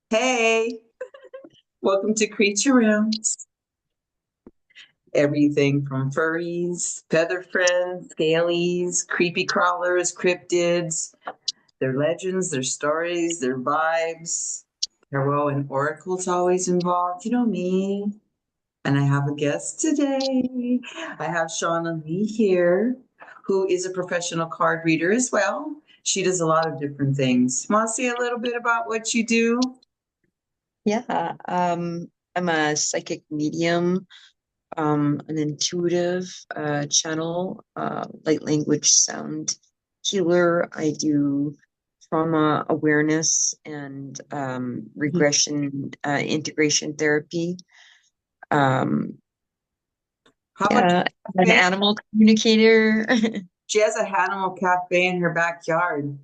Hey, welcome to Creature Rooms. Everything from furries, feather friends, scalies, creepy crawlers, cryptids, their legends, their stories, their vibes. Tarot and oracles always involved. You know me. And I have a guest today. I have Shauna-Lee here, who is a professional card reader as well. She does a lot of different things. Want to say a little bit about what you do? Yeah, I'm a psychic medium, an intuitive channel, light language sound healer. I do trauma awareness and regression integration therapy. Um, How about yeah, an cafe? animal communicator. She has a animal cafe in her backyard.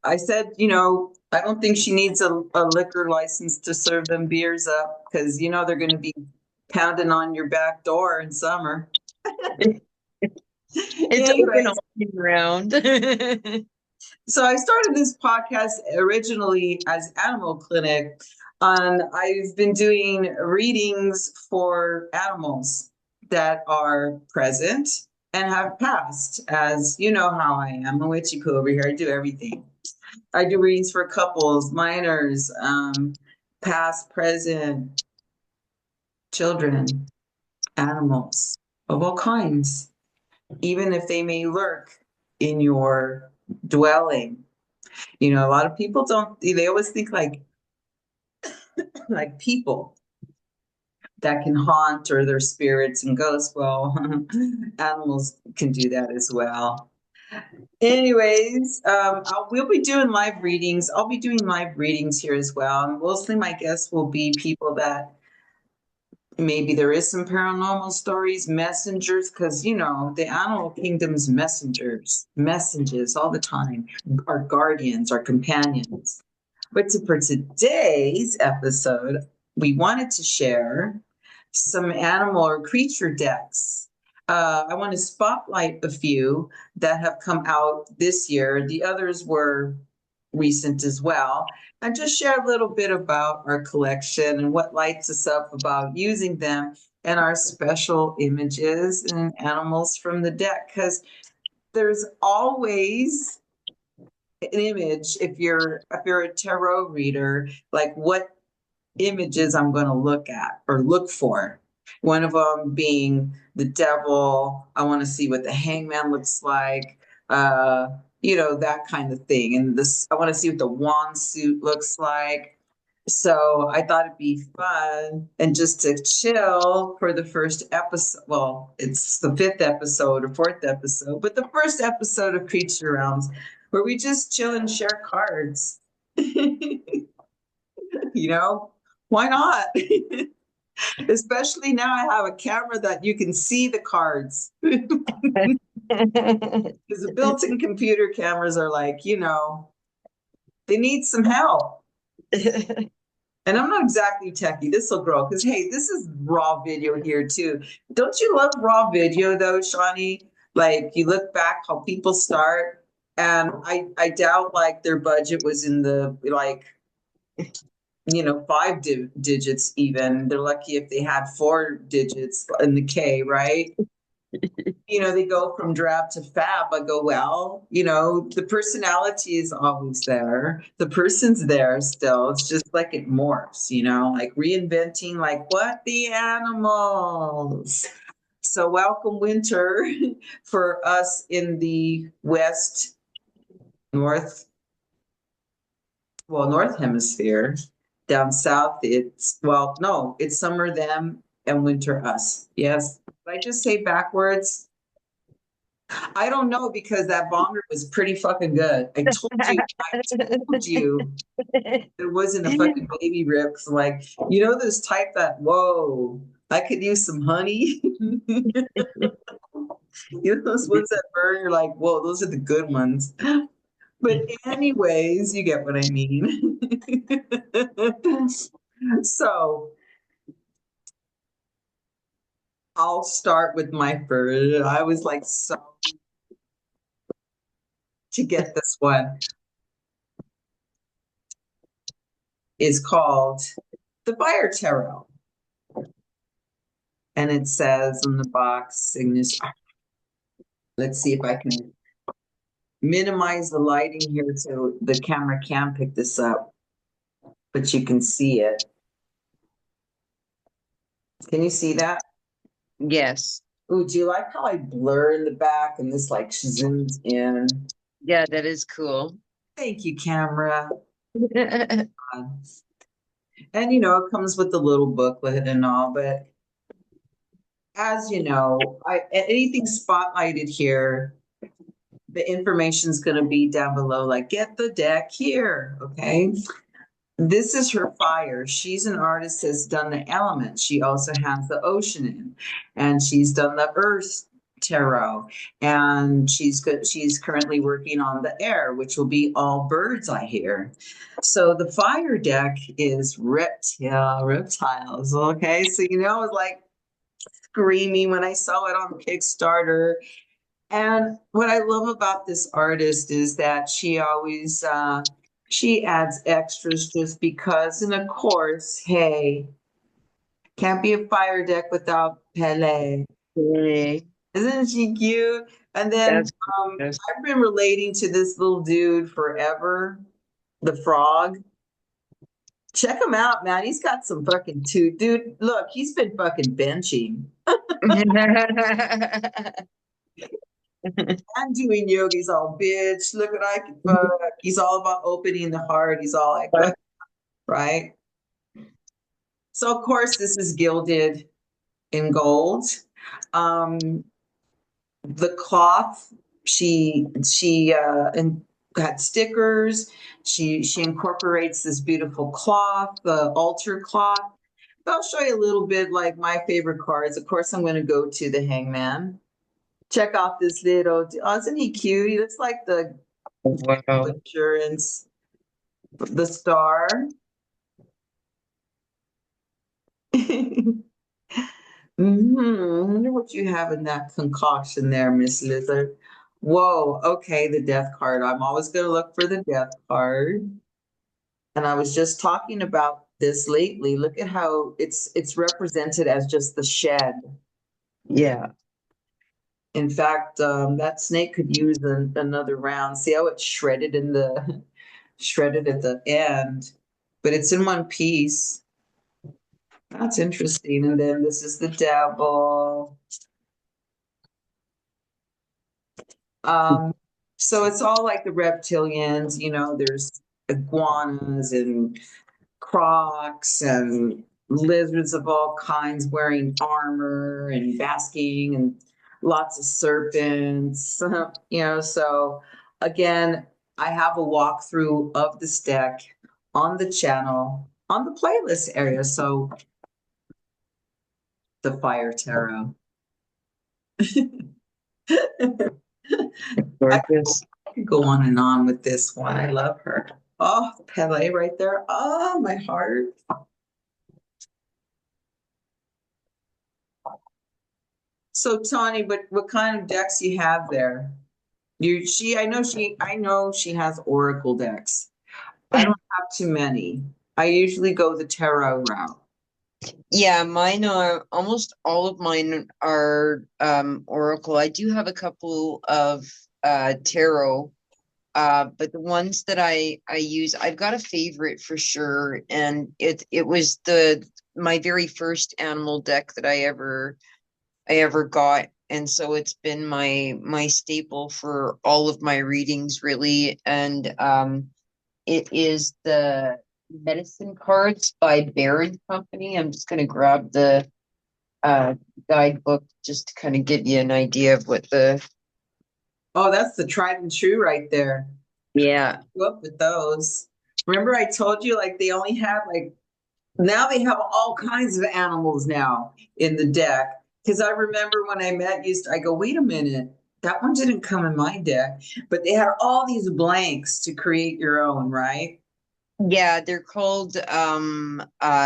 I said, I don't think she needs a liquor license to serve them beers up because, they're going to be pounding on your back door in summer. It's open Anyways, all year round. so I started this podcast originally as Animal Clinic, and I've been doing readings for animals that are present and have passed. As you know how I am, a witchy poo over here. I do everything. I do readings for couples, minors, past, present, children, animals of all kinds, even if they may lurk in your dwelling. A lot of people don't, they always think like people that can haunt or their spirits and ghosts. Well, animals can do that as well. Anyways, we'll be doing live readings. I'll be doing live readings here as well. And mostly my guests will be people that maybe there is some paranormal stories, messengers, because, the animal kingdom's messengers, messages all the time, our guardians, our companions. But for today's episode, we wanted to share some animal or creature decks. I want to spotlight a few that have come out this year. The others were recent as well. And just share a little bit about our collection and what lights us up about using them and our special images and animals from the deck. Because there's always an image if you're a tarot reader, like what images I'm going to look at or look for. One of them being the devil. I want to see what the hangman looks like, that kind of thing. And this, I want to see what the wand suit looks like. So I thought it'd be fun and just to chill for the first episode. Well, it's the fifth episode or fourth episode, but the first episode of Creature Realms where we just chill and share cards. you know, why not? Especially now I have a camera that you can see the cards. Because the built-in computer cameras are like, they need some help. And I'm not exactly techie. This will grow because hey, this is raw video here too. Don't you love raw video though, Shawnee? Like you look back how people start, and I doubt like their budget was in the like five digits even. They're lucky if they had four digits in the K, right? They go from drab to fab. I go, well, the personality is always there. The person's there still. It's just like it morphs, like reinventing, like what? The animals. So welcome winter for us in the West, North, well, North Hemisphere. Down south, no, it's summer them and winter us. Yes. Did I just say backwards? I don't know because that bonger was pretty fucking good. I told you it wasn't a fucking baby rip. 'Cause like, those type that, whoa, I could use some honey. Those ones that burn, you're like, whoa, those are the good ones. But anyways, you get what I mean. So I'll start with my first. I was like so to get this one. is called the Fire Tarot. And it says on the box, Ignis. Let's see if I can minimize the lighting here so the camera can pick this up, but you can see it. Can you see that? Yes. Ooh, do you like how I blur in the back and this like zooms in? Yeah, that is cool. Thank you, camera. And you know, it comes with the little booklet and all, but as you know, anything spotlighted here, the information is going to be down below, like get the deck here, okay? This is her fire. She's an artist that's done the elements. She also has the Oceanum, and she's done the Earth tarot, and she's currently working on the air, which will be all birds, I hear. So the fire deck is reptiles. Okay, so you know, it's like screaming when I saw it on Kickstarter. And what I love about this artist is that she always she adds extras just because. And of course, hey, can't be a fire deck without Pele. Yay. Isn't she cute? And then That's gorgeous. I've been relating to this little dude forever, the frog. Check him out, man. He's got some fucking two. Dude, look, he's been fucking benching and doing yoga. He's all bitch. Look what I can fuck. He's all about opening the heart. He's all like, fuck, right? So of course, this is gilded in gold. Um, the cloth, she got stickers. She incorporates this beautiful cloth, the altar cloth. I'll show you a little bit like my favorite cards. Of course, I'm going to go to the Hangman. Check out this little. Oh, isn't he cute? He looks like the Wow. insurance, the star. I wonder what you have in that concoction there, Miss Lizard. Whoa, okay, the death card. I'm always going to look for the death card. And I was just talking about this lately. Look at how it's represented as just the shed. Yeah. In fact, that snake could use another round. See how it's shredded in the shredded at the end, but it's in one piece. That's interesting. And then this is the devil. Um, so it's all like the reptilians, you know, there's iguanas and crocs and lizards of all kinds wearing armor and basking and lots of serpents, you know. So again, I have a walkthrough of this deck on the channel, on the playlist area. So the Fire Tarot. I Gorgeous. could go on and on with this one. I love her. Oh, Pele right there. Oh, my heart. So Tawny, what kind of decks you have there? I know she has Oracle decks. I don't have too many. I usually go the tarot route. Yeah, mine are almost all of mine are Oracle. I do have a couple of tarot, but the ones that I use, I've got a favorite for sure, and it was the my very first animal deck that I ever got, and so it's been my staple for all of my readings really, and it is the Medicine Cards by Baron Company. I'm just gonna grab the uh guidebook just to kind of give you an idea of what the Oh, that's the tried and true right there. yeah. Go up with those. Remember I told you like they only have like now they have all kinds of animals now in the deck. Because I remember when I met you, I go, wait a minute, that one didn't come in my deck. But they had all these blanks to create your own, right? Yeah, they're called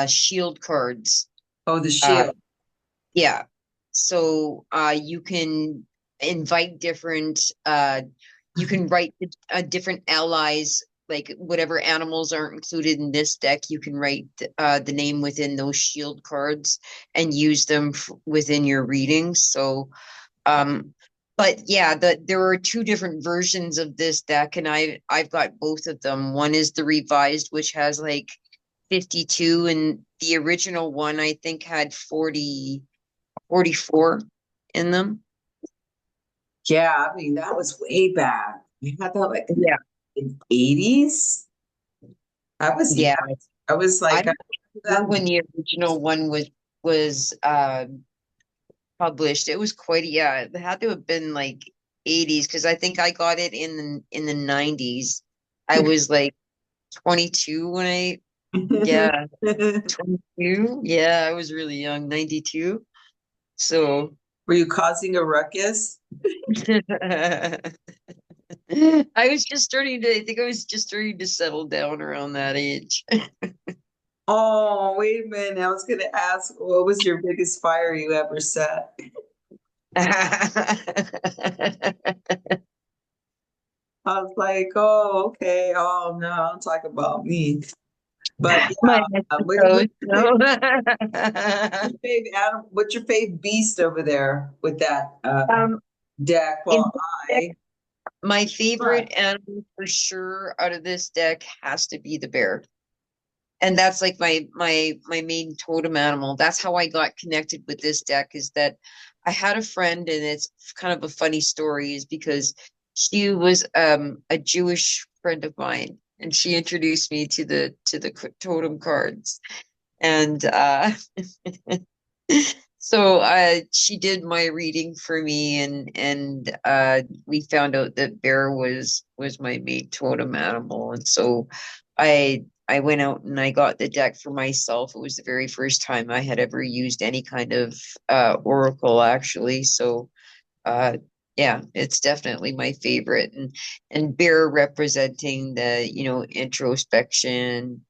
shield cards. Oh, the Uh shield. yeah. So you can invite different you can write different allies like whatever animals aren't included in this deck, you can write the name within those shield cards and use them within your readings. So, um, but yeah, there are two different versions of this deck, and I've got both of them. One is the revised, which has like 52, and the original one I think had 44 in them. Yeah, I mean, that was way back. You had that like Yeah. in the 80s. I was young. Yeah. I was I like, don't remember that. when the original one was published. It was quite yeah, it had to have been like 80s because I think I got it in the 90s. I was like 22 when I yeah, 22. Yeah, I was really young, 92. So Were you causing a ruckus? I think I was just starting to settle down around that age. Oh, wait a minute. I was going to ask, what was your biggest fire you ever set? I was like, oh, okay. Oh, no, don't talk about me. But My yeah, Mexico, so what's your fave beast over there with that um deck? in Well, this deck, I, my but favorite animal for sure out of this deck has to be the bear. And that's like my main totem animal. That's how I got connected with this deck, is that I had a friend, and it's kind of a funny story, is because she was a Jewish friend of mine, and she introduced me to the totem cards. And so she did my reading for me, and we found out that bear was my main totem animal. And so I went out and I got the deck for myself. It was the very first time I had ever used any kind of oracle, actually. So yeah, it's definitely my favorite. And bear representing the, introspection,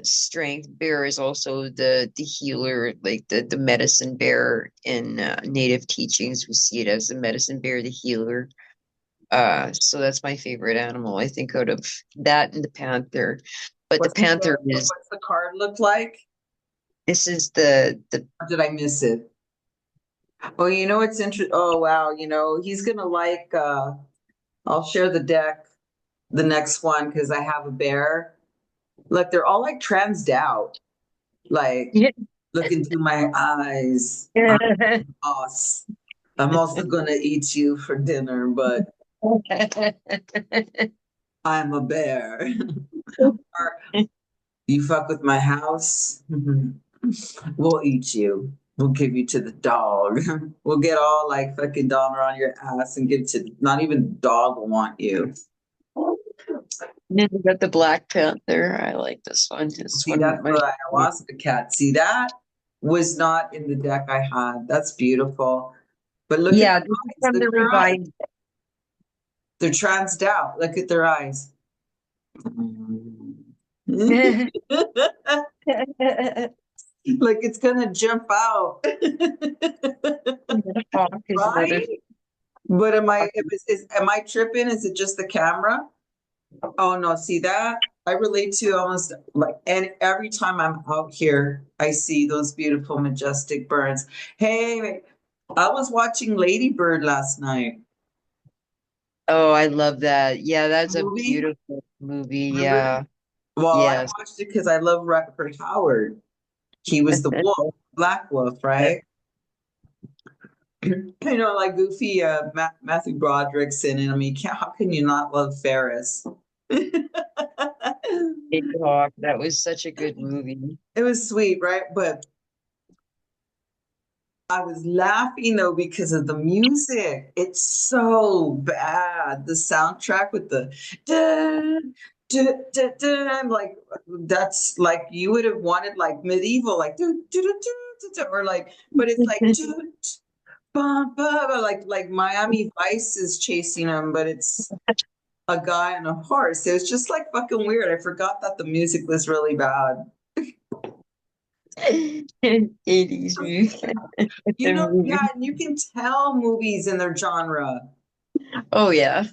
strength. Bear is also the healer, like the medicine bear in native teachings. We see it as the medicine bear, the healer. So that's my favorite animal, I think, out of that and the panther. But the panther is what's the card look like? this is the Or did I miss it? Well, you know, it's interesting. Oh, wow. He's going to like, I'll share the deck, the next one, because I have a bear. Look, they're all like transed out. Like, yeah. look into my eyes. I'm boss. I'm also gonna eat you for dinner, but I'm a bear. Or you fuck with my house, we'll eat you. We'll give you to the dog. We'll get all like fucking Dahmer on your ass and give to not even the dog will want you. Then we got the Black Panther. I like this one. This See, one that's my the ayahuasca cat. See, that was not in the deck I had. That's beautiful. But look at yeah, their this is eyes. from Look the at their eyes. revised. They're transed out. Look at their eyes. Like it's gonna jump out. Hawk is another. Right? But am I tripping? Is it just the camera? Oh no, see that? I relate to almost like, and every time I'm out here, I see those beautiful, majestic birds. Hey, I was watching Lady Bird last night. Oh, I love that. Yeah, that's a Movie, beautiful movie. remember? Yeah. Well, I Yes. watched it because I love Rutherford Howard. He was the wolf, Black Wolf, right? Like goofy Matthew Broderick's in it. I mean, how can you not love Ferris? Big Hawk. That was such a good movie. It was sweet, right? But I was laughing though because of the music. It's so bad. The soundtrack with the dun, dun, dun, dun, like that's like you would have wanted like medieval, like dun, dun, dun, dun, dun, or like, but it's like dun, bum, bum, like Miami Vice is chasing him, but it's a guy on a horse. It was just like fucking weird. I forgot that the music was really bad. 80s movie. Yeah, and you can tell movies in their genre. Oh yeah.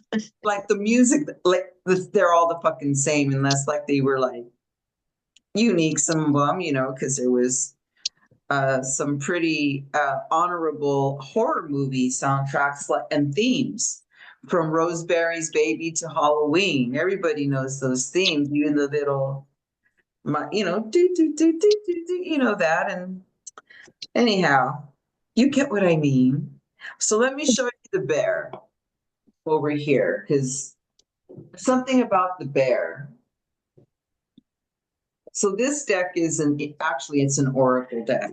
Like the music, like they're all the fucking same, unless like they were like unique, some of them, because there was some pretty honorable horror movie soundtracks and themes from Rosemary's Baby to Halloween. Everybody knows those themes, even the little, do, do, do, do, do, do, that. And anyhow, you get what I mean. So let me show you the bear over here, because something about the bear. So this deck actually, it's an oracle deck.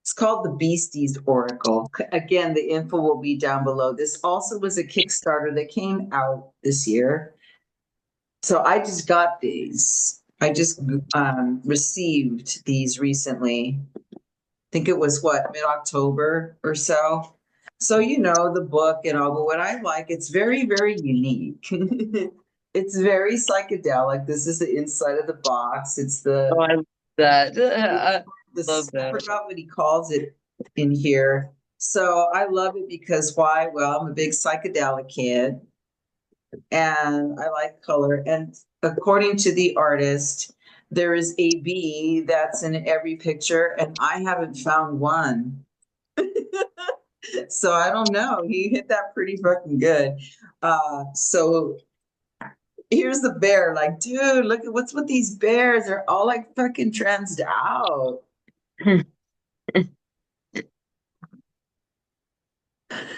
It's called the Beasties Oracle. Again, the info will be down below. This also was a Kickstarter that came out this year. So I just got these. I just received these recently. I think it was mid-October or so. So, the book and all, but what I like, it's very, very unique. It's very psychedelic. This is the inside of the box. It's Oh, I love that. Love this, I that. forgot what he calls it in here. So I love it because why? Well, I'm a big psychedelic kid and I like color. And according to the artist, there is a bee that's in every picture, and I haven't found one. So I don't know. He hit that pretty fucking good. So here's the bear. Like, dude, look at what's with these bears. They're all like fucking transed out.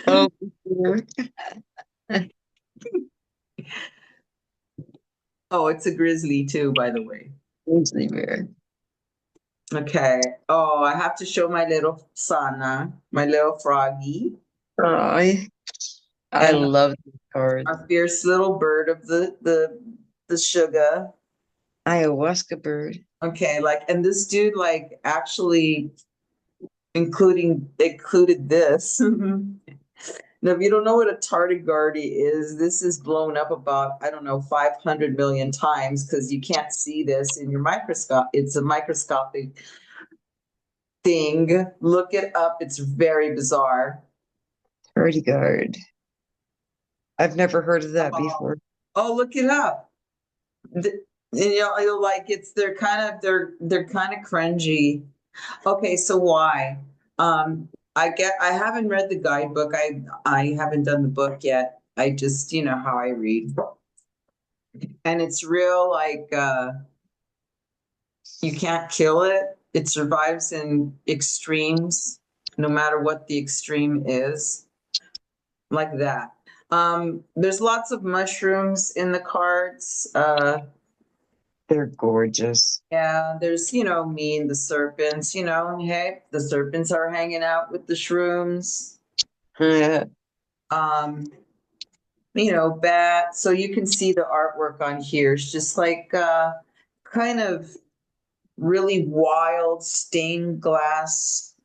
Oh, Oh, it's a grizzly too, by the way. Grizzly bear. Okay. Oh, I have to show my little Sana, my little froggy, Oh, I and love this card. our fierce little bird of the sugar. Ayahuasca bird. Okay, and this dude actually included this. Now, if you don't know what a tardigrade is, this is blown up about, I don't know, 500 million times because you can't see this in your microscope. It's a microscopic thing. Look it up. It's very bizarre. Tardigrade. I've never heard of that Oh, before. oh, look it up. You'll like they're kind of cringy. Okay, so why? I haven't read the guidebook. I haven't done the book yet. I just, how I read. And it's real you can't kill it. It survives in extremes, no matter what the extreme is. Like that. There's lots of mushrooms in the cards. They're gorgeous. Yeah, there's, me and the serpents, hey, the serpents are hanging out with the shrooms. Um, bat. So you can see the artwork on here. It's just kind of really wild stained glass.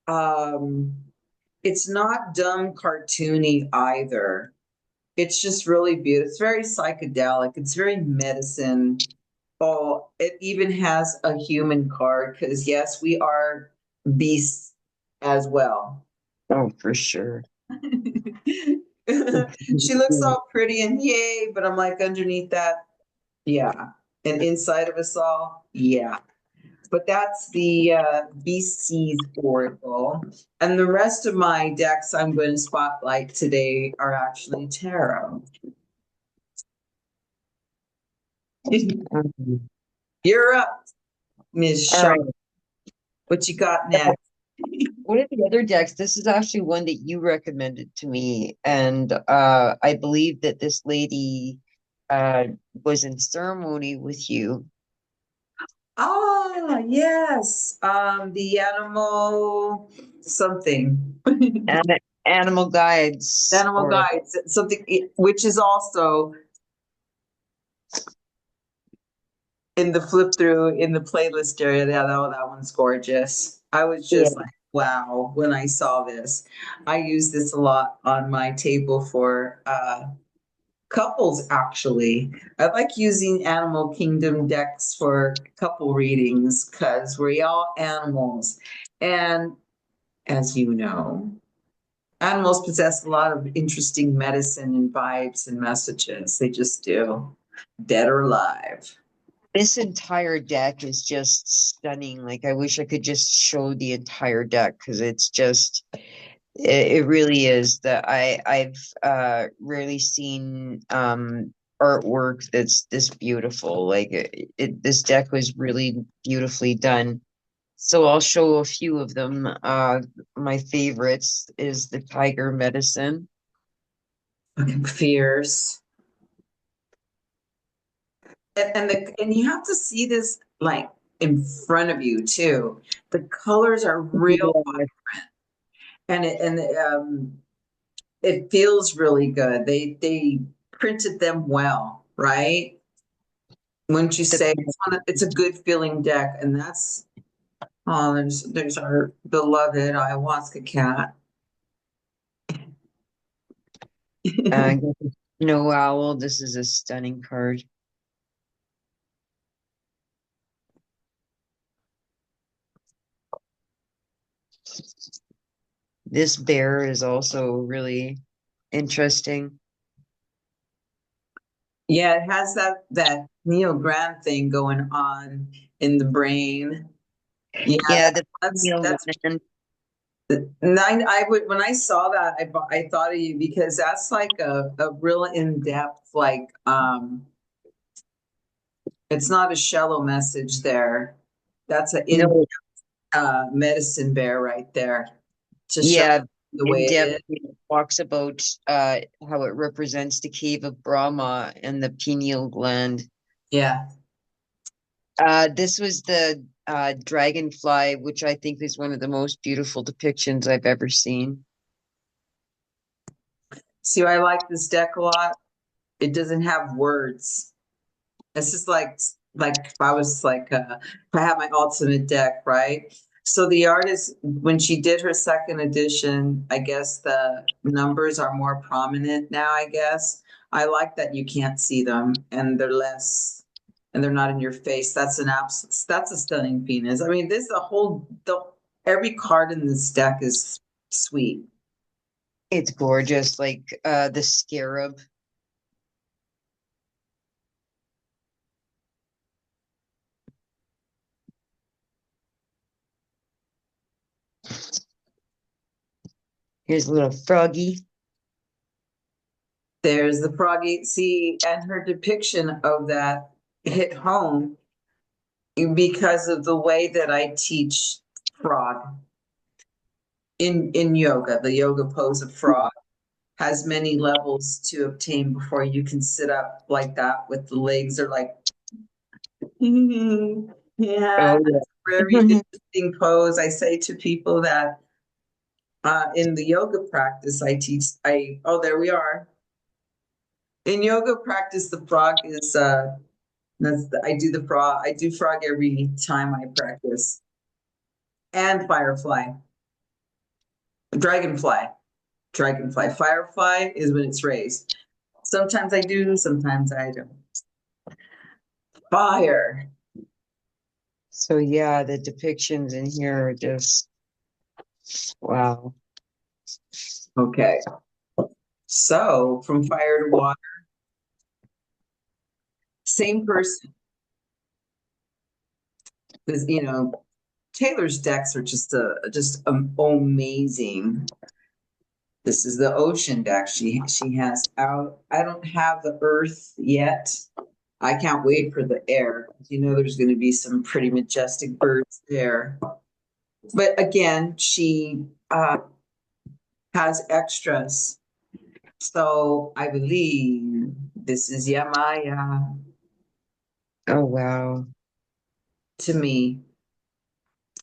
Um, it's not dumb cartoony either. It's just really beautiful. It's very psychedelic. It's very medicine. Oh, it even has a human card because yes, we are beasts as well. Oh, for sure. She looks all pretty and yay, but I'm like underneath that, yeah. And inside of us all, yeah. But that's the BC's Oracle. And the rest of my decks I'm going to spotlight today are actually tarot. You're up, Ms. All Shaw. right. What you got next? One of the other decks, this is actually one that you recommended to me, and I believe that this lady was in ceremony with you. Oh, yes. The animal something. Animal guides, Animal or guides, something which is also in the flip through in the playlist area. Yeah, that one's gorgeous. I was yeah, just like, wow, when I saw this. I use this a lot on my table for couples, actually. I like using Animal Kingdom decks for couple readings because we're all animals. And as you know, Animals possess a lot of interesting medicine and vibes and messages. They just do, dead or alive. This entire deck is just stunning. Like I wish I could just show the entire deck because it's just it really is that I've rarely seen artwork that's this beautiful. Like this deck was really beautifully done. So I'll show a few of them. My favorites is the Tiger Medicine. Fucking fierce. And you have to see this like in front of you too. The colors are real Yeah, and it feels really good. They printed them well, right? Wouldn't you the say it's a good feeling deck? And that's oh, there's our beloved ayahuasca cat. uh, Snow Owl. This is a stunning card. This bear is also really interesting. Yeah, it has that Neo Grand thing going on in the brain. Yeah, Yeah, the female that's one. nine. I would when I saw that, I thought of you because that's like a real in depth like it's not a shallow message there. That's an in No, medicine bear right there to show yeah, the in way it depth is. it talks about how it represents the cave of Brahma and the pineal gland. Yeah. This was the dragonfly, which I think is one of the most beautiful depictions I've ever seen. See, I like this deck a lot. It doesn't have words. It's just like if I was like if I had my ultimate deck, right? So the artist, when she did her second edition, I guess the numbers are more prominent now, I guess. I like that you can't see them and they're less and they're not in your face. That's a stunning penis. I mean, this the every card in this deck is sweet. It's gorgeous, like the scarab. Here's a little froggy. There's the froggy. See, and her depiction of that hit home because of the way that I teach frog in yoga. The yoga pose of frog has many levels to obtain before you can sit up like that with the legs are like yeah, Oh that's a very yeah. interesting pose. I say to people that in the yoga practice I teach I oh there we are. In yoga practice the frog is I do frog every time I practice. And firefly. Dragonfly. Dragonfly. Firefly is when it's raised. Sometimes I do, sometimes I don't. Fire. So yeah, the depictions in here are just wow. Okay. So from fire to water, same person. Because Taylor's decks are just amazing. This is the ocean deck. She has out. I don't have the earth yet. I can't wait for the air. There's going to be some pretty majestic birds there. But again, she has extras. So I believe this is Yamaya Oh wow. to me.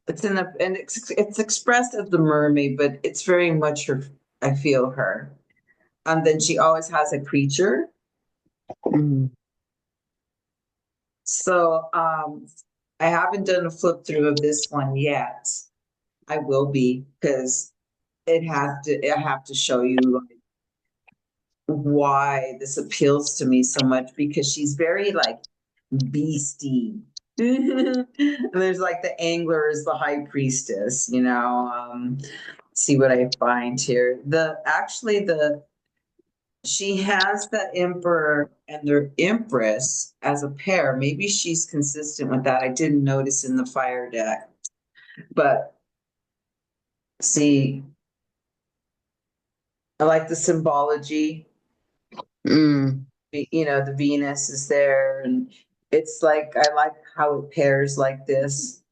It's in the and it's expressed as the mermaid, but it's very much her. I feel her. And then she always has a creature. Mm. So I haven't done a flip through of this one yet. I will be because I have to show you like why this appeals to me so much because she's very like beastie. And there's like the angler is the high priestess. see what I find here. The she has the Emperor and the Empress as a pair. Maybe she's consistent with that. I didn't notice in the fire deck. But see, I like the symbology. Mm. The Venus is there, and it's like I like how it pairs like this.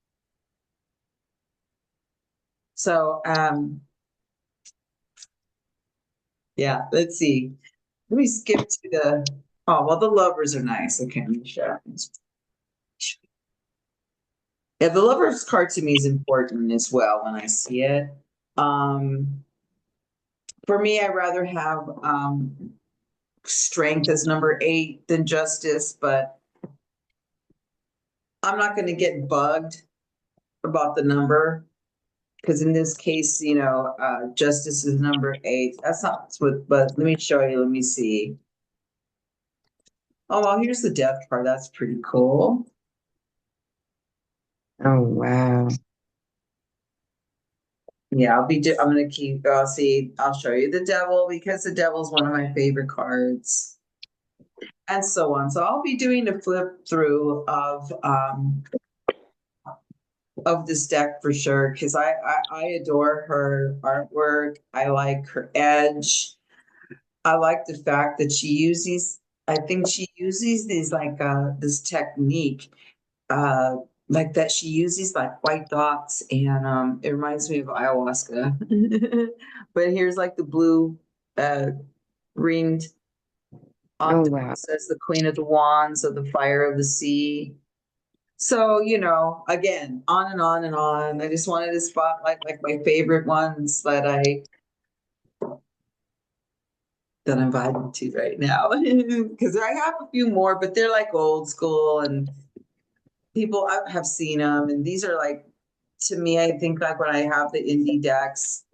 So, yeah, let's see. Let me skip to oh, well, the lovers are nice. Okay, let me show. Yeah, the lovers card to me is important as well when I see it. Um, for me, I'd rather have strength as number 8 than justice, but I'm not going to get bugged about the number because in this case, justice is number 8. That's not what, but let me show you. Let me see. Oh, well, here's the death card. That's pretty cool. Oh, wow. Yeah, I'm gonna keep. See, I'll show you the devil because the devil's one of my favorite cards, and so on. So I'll be doing a flip through of this deck for sure because I adore her artwork. I like her edge. I like the fact that she uses. I think she uses these like this technique uh like that she uses like white dots and it reminds me of ayahuasca. But here's like the blue uh ringed Oh, octopus wow. says the queen of the wands of the fire of the sea. So, again, on and on and on. I just wanted to spotlight like my favorite ones that I'm vibing to right now. Because I have a few more, but they're like old school and people have seen them. And these are like, to me, I think like when I have the indie decks,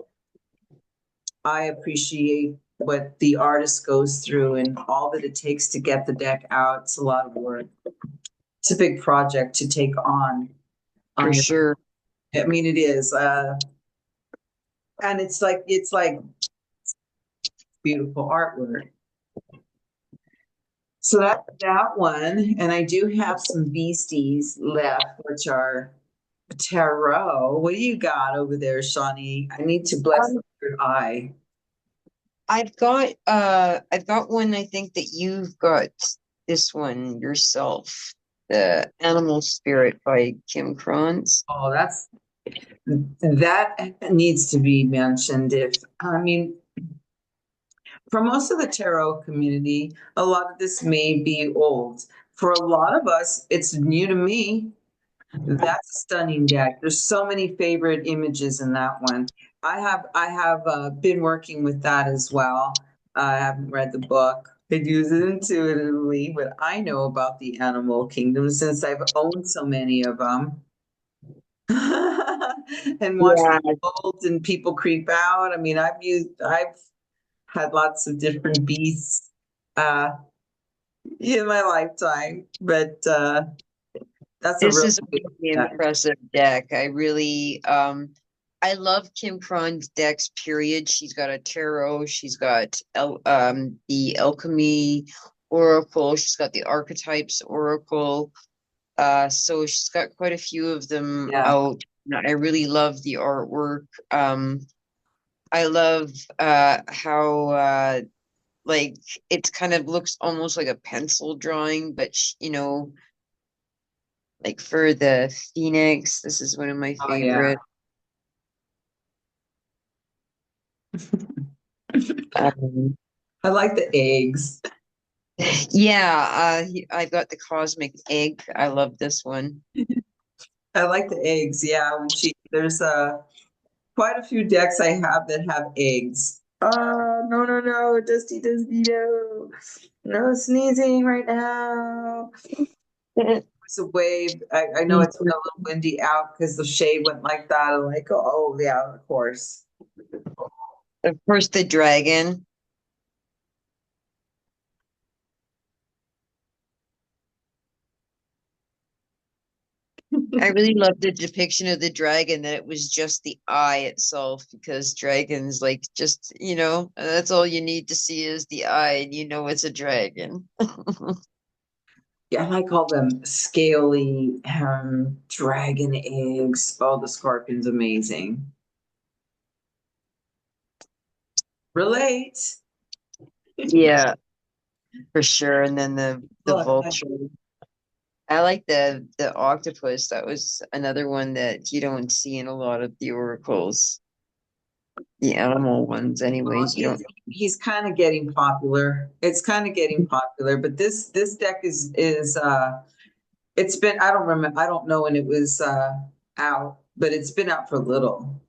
I appreciate what the artist goes through and all that it takes to get the deck out. It's a lot of work. It's a big project to take For on your. sure. I mean, it is. And it's like beautiful artwork. So that one, and I do have some beasties left, which are tarot. What do you got over there, Shawnee? I need to bless the Um, third eye. I've got one. I think that you've got this one yourself, The Animal Spirit by Kim Kranz. Oh, that needs to be mentioned. If I mean, for most of the tarot community, a lot of this may be old. For a lot of us, it's new to me. That's a stunning deck. There's so many favorite images in that one. I have been working with that as well. I haven't read the book. I use it intuitively, but I know about the animal kingdom since I've owned so many of them. And watched Yeah, them mold and people creep out. I mean, I've had lots of different beasts uh in my lifetime, but that's a this real is a good really deck. impressive deck. I love Kim Kranz decks, period. She's got a tarot, she's got the alchemy oracle, she's got the archetypes oracle. So she's got quite a few of them Yeah. out. I really love the artwork. I love how like it kind of looks almost like a pencil drawing, but like for the Phoenix, this is one of my Oh yeah. favorite. Um, I like the eggs. yeah, I've got the Cosmic Egg. I love this one. I like the eggs. Yeah, there's quite a few decks I have that have eggs. No, no, no, Dusty, no. No sneezing right now. It's a wave. I know it's been a little windy out because the shade went like that. I'm like, oh, yeah, of course. Of course, the dragon. I really love the depiction of the dragon that it was just the eye itself because dragons like just, that's all you need to see is the eye and you know it's a dragon. Yeah, I call them scaly dragon eggs. Oh, the scorpion's amazing. Relate. Yeah, for sure. And then the Look, vulture. I like the octopus. That was another one that you don't see in a lot of the oracles. The animal ones, anyways. You don't. he's kind of getting popular. It's kind of getting popular, but this deck is it's been I don't remember I don't know when it was out, but it's been out for a little.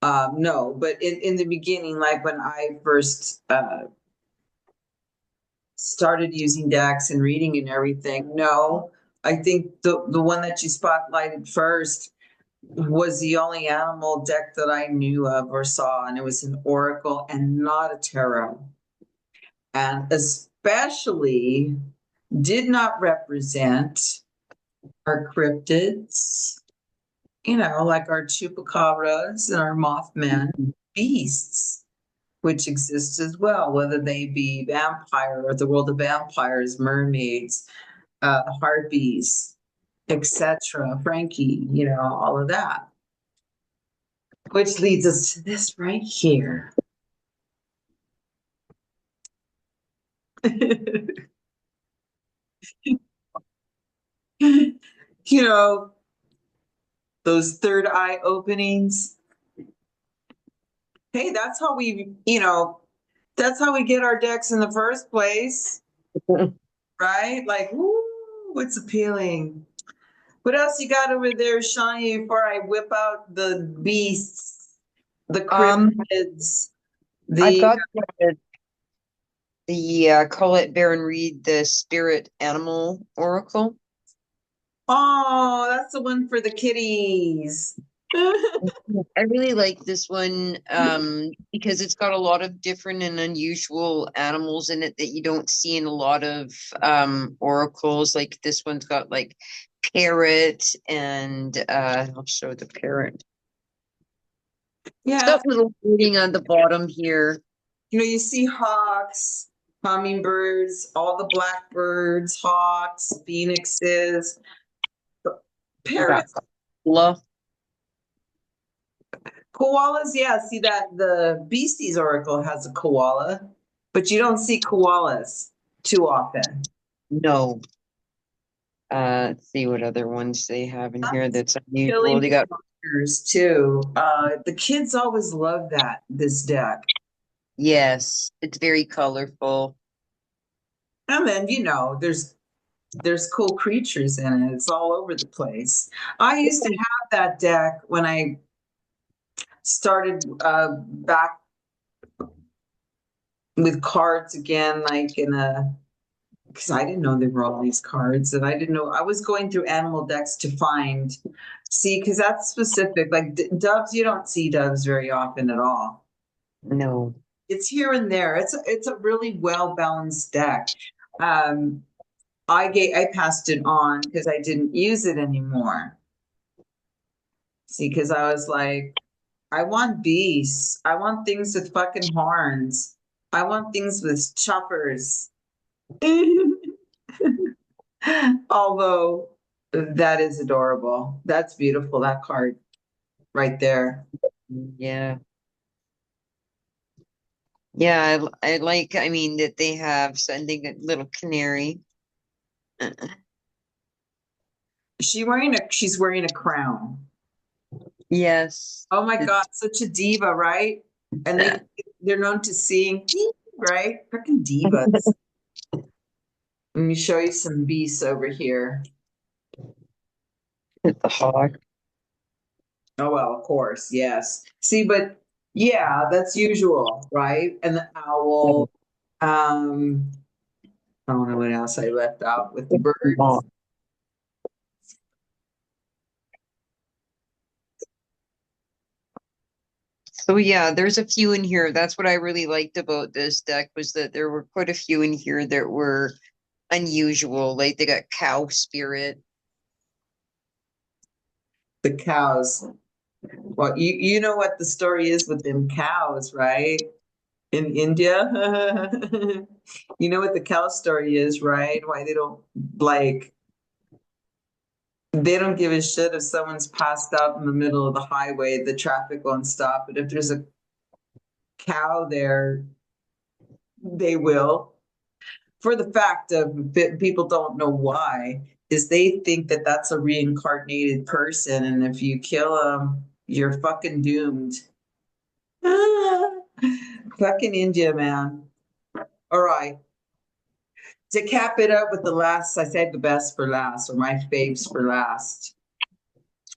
No, but in the beginning, like when I first started using decks and reading and everything, no, I think the one that you spotlighted first was the only animal deck that I knew of or saw, and it was an oracle and not a tarot. And especially did not represent our cryptids, like our chupacabras and our mothman beasts, which exist as well, whether they be vampire or the world of vampires, mermaids, harpies, etc. Frankie, all of that. Which leads us to this right here. you know, those third eye openings. Hey, that's how we get our decks in the first place, right? Like, woo, what's appealing? What else you got over there, Shawnee, before I whip out the beasts, the Um, cryptids, I've the got the Collette Baron Reid, the spirit animal oracle. oh, that's the one for the kitties. I really like this one because it's got a lot of different and unusual animals in it that you don't see in a lot of oracles. Like this one's got like parrot and I'll show the parrot. It's Yeah, got little reading on the bottom here. you see hawks, hummingbirds, all the blackbirds, hawks, phoenixes, We got parrots, koala. koalas. Yeah, see that the Beasties Oracle has a koala, but you don't see koalas too often. No. Let's see what other ones they have in here that's unusual. Killing They got monsters too. The kids always love this deck. yes, it's very colorful. And then, there's cool creatures in it. It's all over the place. I used to have that deck when I started back with cards again, like in a because I didn't know there were all these cards, and I didn't know I was going through animal decks to find see because that's specific. Like doves, you don't see doves very often at all. No, It's here and there. It's a really well balanced deck. Um, I passed it on because I didn't use it anymore. See, because I was like, I want beasts. I want things with fucking horns. I want things with choppers. Although that is adorable. That's beautiful, that card right there. yeah. Yeah, I like, I mean, that they have sending a little canary. She's wearing a crown. Yes. Oh my It's God, such a diva, right? And they're known to seeing, right? Freaking divas. Let me show you some beasts over here. the hawk. Oh well, of course, yes. See, but yeah, that's usual, right? And the owl. Um, I don't know what else I left out with the birds. So yeah, there's a few in here. That's what I really liked about this deck was that there were quite a few in here that were unusual. Like they got cow spirit. The cows. Well, you know what the story is with them cows, right? In India. You know what the cow story is, right? Why they don't like they don't give a shit if someone's passed out in the middle of the highway, the traffic won't stop. But if there's a cow there, they will. For the fact of people don't know why, is they think that that's a reincarnated person, and if you kill them, you're fucking doomed. Fucking India, man. All right. To cap it up with the last, I said the best for last, or my faves for last,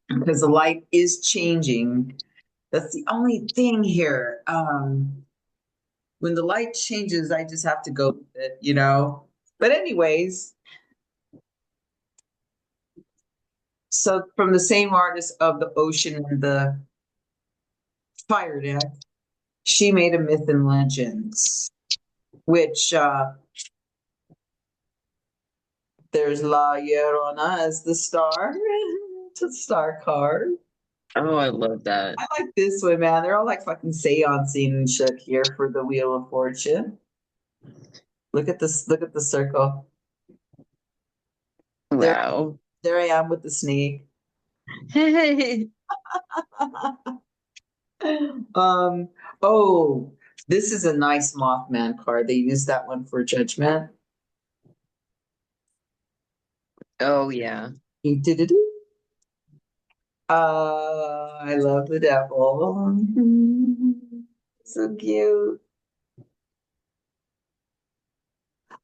because the light is changing. That's the only thing here. When the light changes, I just have to go with it, you know? But, anyways, so from the same artist of the ocean and the fire deck, she made a myth and legends, which there's La Llorona as the star, the star card. Oh, I love that. I like this one, man. They're all like fucking seancing and shit here for the Wheel of Fortune. Look at this. Look at the circle. There, Wow. there I am with the snake. Um. Oh, this is a nice Mothman card. They use that one for Judgment. Oh, yeah. Do-do-do. I love the devil. So cute.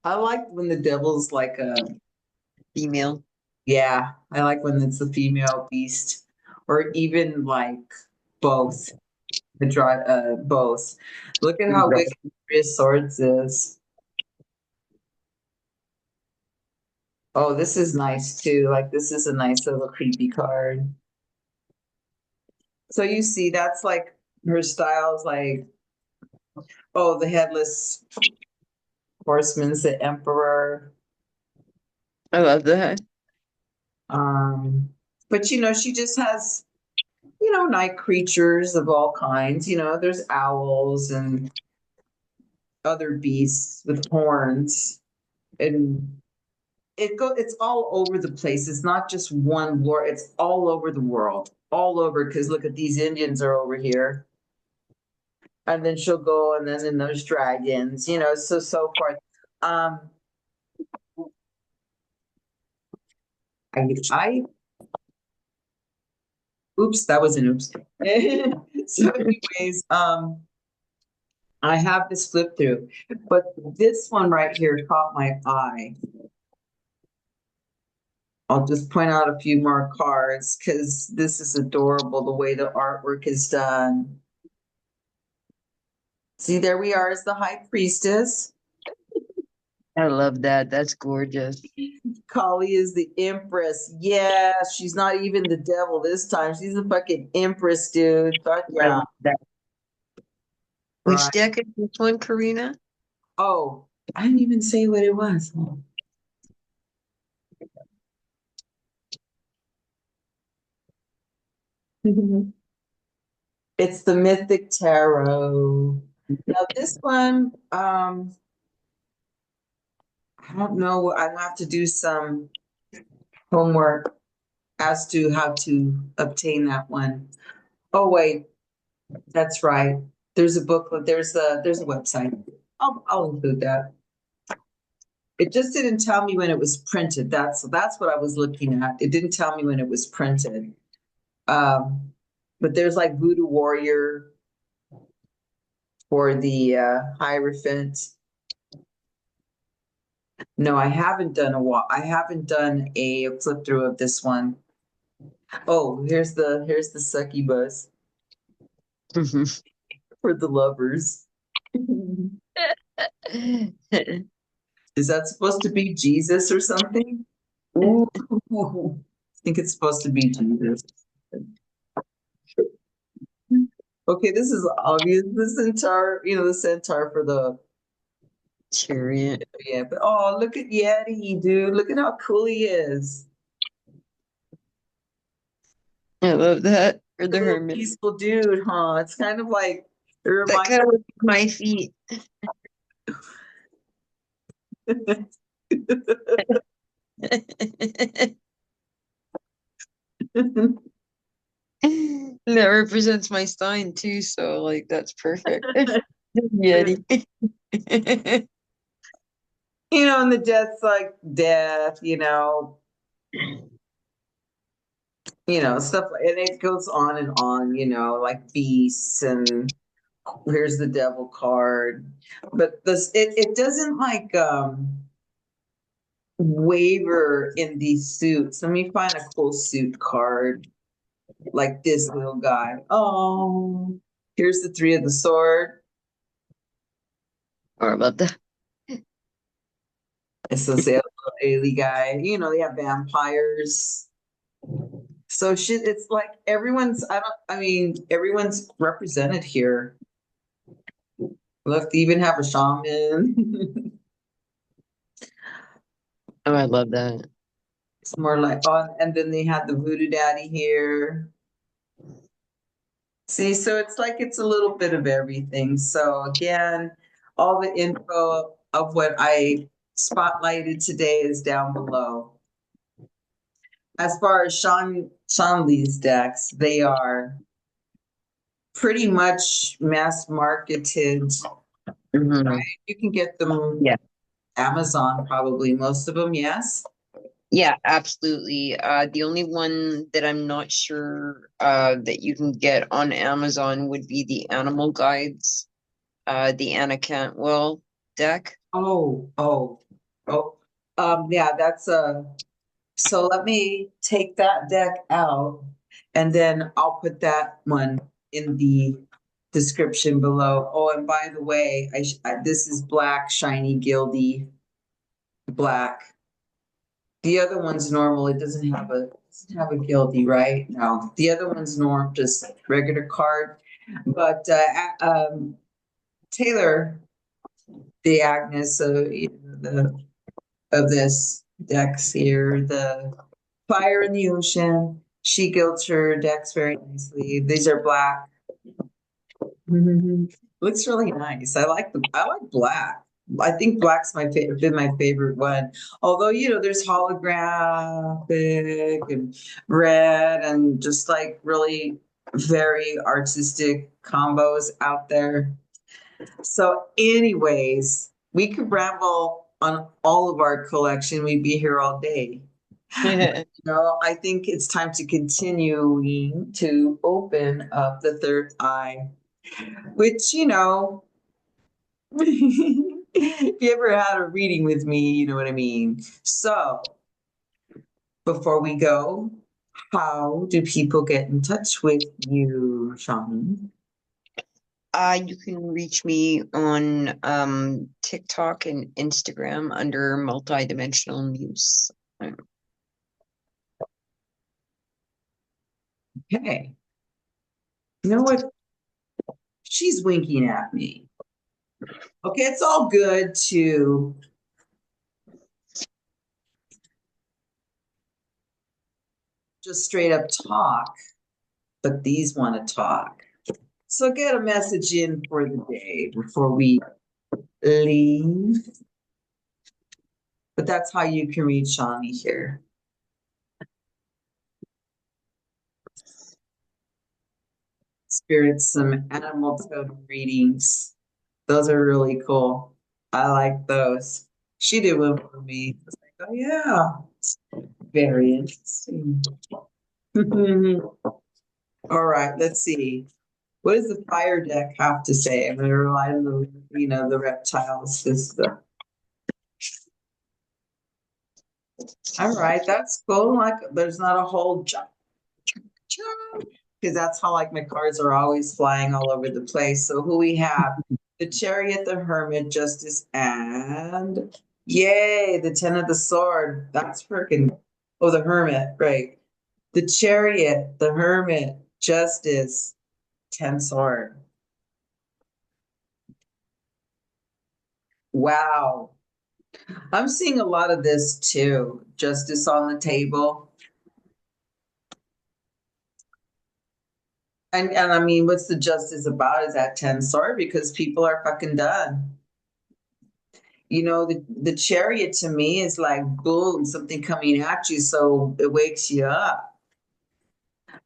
I like when the devil's like a Female. yeah. I like when it's the female beast, or even like both. The draw both. Look at how wicked Three of Swords is. Oh, this is nice too. Like this is a nice little creepy card. So you see, that's like her style's like, oh, the headless horseman's the emperor. I love that. Um, but you know, she just has, you know, night creatures of all kinds. You know, there's owls and other beasts with horns. And it's all over the place. It's not just one lore, it's all over the world. All over, because look at these Indians are over here. And then she'll go and then those dragons, you know, so forth. Um I oops, that was an oops. So anyways, I have this flip through, but this one right here caught my eye. I'll just point out a few more cards because this is adorable the way the artwork is done. See, there we are as the high priestess. I love that. That's gorgeous. Kali is the empress. Yeah, she's not even the devil this time. She's a fucking empress, dude. Fuck I yeah. love that. Which Right. deck is this one, Karina? Oh, I didn't even say what it was. It's the Mythic Tarot. Now this one, I don't know. I have to do some homework as to how to obtain that one. Oh wait, that's right. There's a booklet. There's a website. I'll include that. It just didn't tell me when it was printed. That's what I was looking at. It didn't tell me when it was printed. Um, but there's like Voodoo Warrior for the Hierophant. No, I haven't done a flip through of this one. Oh, here's the succubus for the lovers. Is that supposed to be Jesus or something? Ooh, I think it's supposed to be Jesus. Okay, this is obvious. The centaur, you know, the centaur for the Chariot. yeah, but oh, look at Yeti, dude. Look at how cool he is. I love that for A the little hermit. peaceful dude, huh? It's kind of like it That reminds kind of looks like my feet. That represents my sign too, so like that's perfect. Yeti. and the death's like death, stuff, and it goes on, like beasts and here's the devil card. But it doesn't like waver in these suits. Let me find a cool suit card like this little guy. Oh, here's the three of the sword. Or about that. It's the little alien guy. They have vampires. So shit, it's like everyone's represented here. Look, they even have a shaman. Oh, I love that. It's more like, oh, and then they had the voodoo daddy here. See, so it's like it's a little bit of everything. So again, all the info of what I spotlighted today is down below. As far as Shauna-Lee's decks, they are pretty much mass marketed. Mhm. You can get them Yeah. Amazon, probably most of them, yes. Yeah, absolutely. The only one that I'm not sure that you can get on Amazon would be the animal guides, the Anna Cantwell deck. Oh, oh, oh. Yeah, that's a so let me take that deck out and then I'll put that one in the description below. Oh, and by the way, this is black, shiny, gildy black. The other one's normal. It doesn't have a gildy, right? No. The other one's normal, just regular card. But Taylor, the Agnes, so the of this decks here, the fire in the ocean. She gilds her decks very nicely. These are black. Looks really nice. I like black. I think black's been my favorite one. Although, there's holographic and red and just like really very artistic combos out there. So, anyways, we could ramble on all of our collection. We'd be here all day. I think it's time to continuing to open up the third eye, which, if you ever had a reading with me, you know what I mean. So, before we go, how do people get in touch with you, Sean? You can reach me on TikTok and Instagram under Multidimensional Muse. Okay. You know what? She's winking at me. Okay, it's all good to just straight up talk, but these want to talk. So get a message in for the day before we leave. But that's how you can reach Shawnee here. Spirit, some animal totem readings. Those are really cool. I like those. She did one for me. I was like, oh yeah, very interesting. All right, let's see. What does the fire deck have to say? I'm going to rely on the reptiles. All right, that's cool. Like, there's not a whole jump, because that's how like my cards are always flying all over the place. So who we have? The Chariot, the Hermit, Justice, and yay, the Ten of the Sword. That's freaking. Oh, the Hermit, right? The Chariot, the Hermit, Justice, Ten Sword. Wow. I'm seeing a lot of this too. Justice on the table. And I mean, what's the justice about is that 10 sword because people are fucking done. You know, the chariot to me is like boom, something coming at you, so it wakes you up.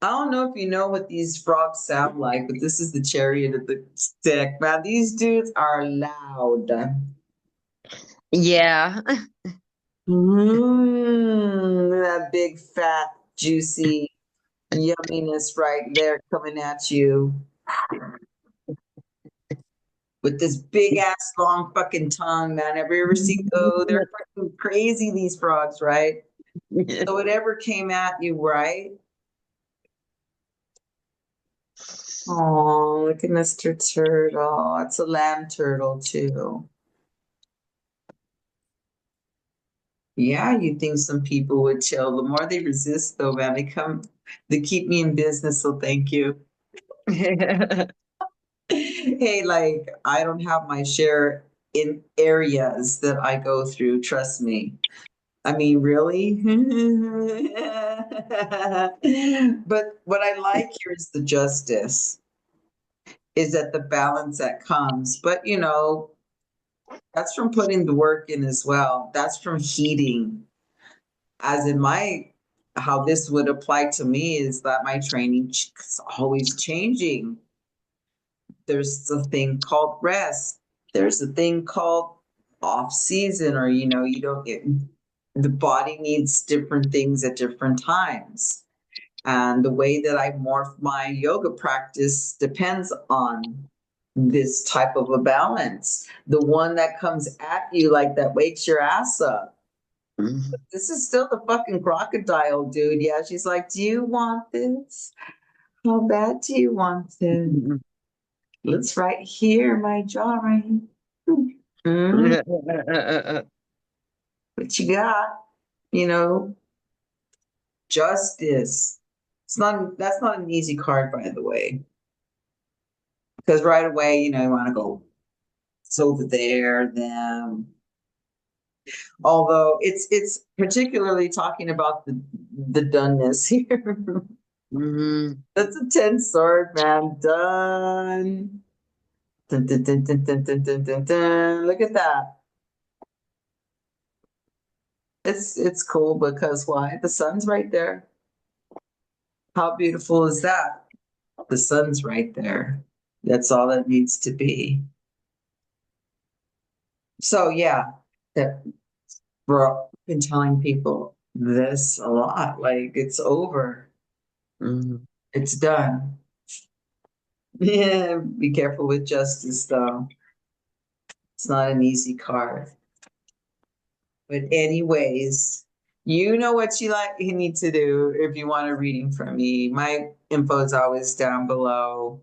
I don't know if you know what these frogs sound like, but this is the chariot of the stick. Man, these dudes are loud. Yeah. That big, fat, juicy yumminess right there coming at you with this big ass long fucking tongue, man. Have you ever seen? Oh, they're fucking crazy, these frogs, right? So whatever came at you, right? Oh, look at Mr. Turtle. It's a land turtle too. Yeah, you'd think some people would chill. The more they resist, though, man, they keep me in business, so thank you. Hey, like, I don't have my share in areas that I go through, trust me. I mean, really? But what I like here is the justice, is that the balance that comes. But, you know, that's from putting the work in as well. That's from heeding. As in my, how this would apply to me is that my training is always changing. There's a thing called rest. There's a thing called off season, or, you know, you don't get, the body needs different things at different times. And the way that I morph my yoga practice depends on this type of a balance. The one that comes at you like that wakes your ass up. This is still the fucking crocodile, dude. Yeah, she's like, do you want this? How bad do you want this? Let's right here, my jaw right here. Mm, what you got? You know, justice. It's not, that's not an easy card, by the way. Because right away, you know, you want to go, it's over there, them. Although it's particularly talking about the doneness here. Mhm. That's a 10 sword, man. Done. Dun, dun, dun, dun, dun, dun, dun, dun, dun. Look at that. It's cool because why? The sun's right there. How beautiful is that? The sun's right there. That's all it needs to be. So yeah, that bro, I've been telling people this a lot. Like it's over. Mhm. It's done. Yeah, be careful with justice though. It's not an easy card. But anyways, you know what you need to do if you want a reading from me. My info is always down below.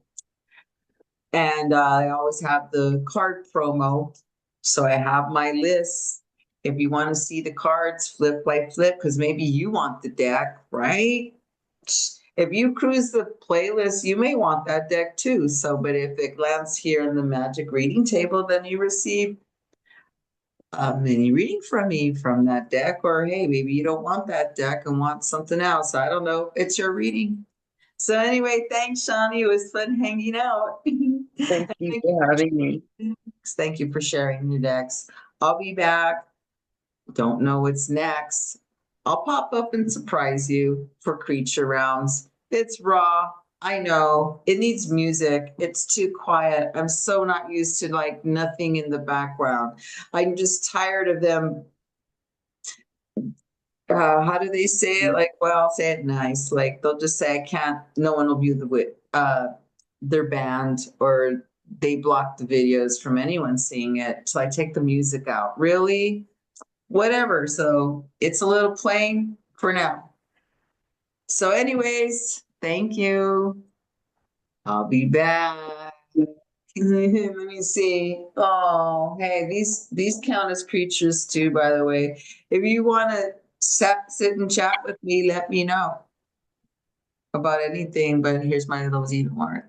And I always have the card promo. So I have my list. If you want to see the cards flip by flip, because maybe you want the deck, right? If you cruise the playlist, you may want that deck too. So, but if it lands here in the magic reading table, then you receive a mini reading from me from that deck. Or hey, maybe you don't want that deck and want something else. I don't know. It's your reading. So anyway, thanks, Shawnee. It was fun hanging out. Thank And you thank you for for having me. sharing. Thank you for sharing your decks. I'll be back. Don't know what's next. I'll pop up and surprise you for creature rounds. It's raw. I know. It needs music. It's too quiet. I'm so not used to like nothing in the background. I'm just tired of them. How do they say it? Like, well, I'll say it nice. Like they'll just say, I can't, no one will view their band, or they block the videos from anyone seeing it. So I take the music out. Really? Whatever. So it's a little plain for now. So, anyways, thank you. I'll be back. Let me see. Oh, hey, these count as creatures too, by the way. If you want to sit and chat with me, let me know about anything. But here's my little Xenomorph.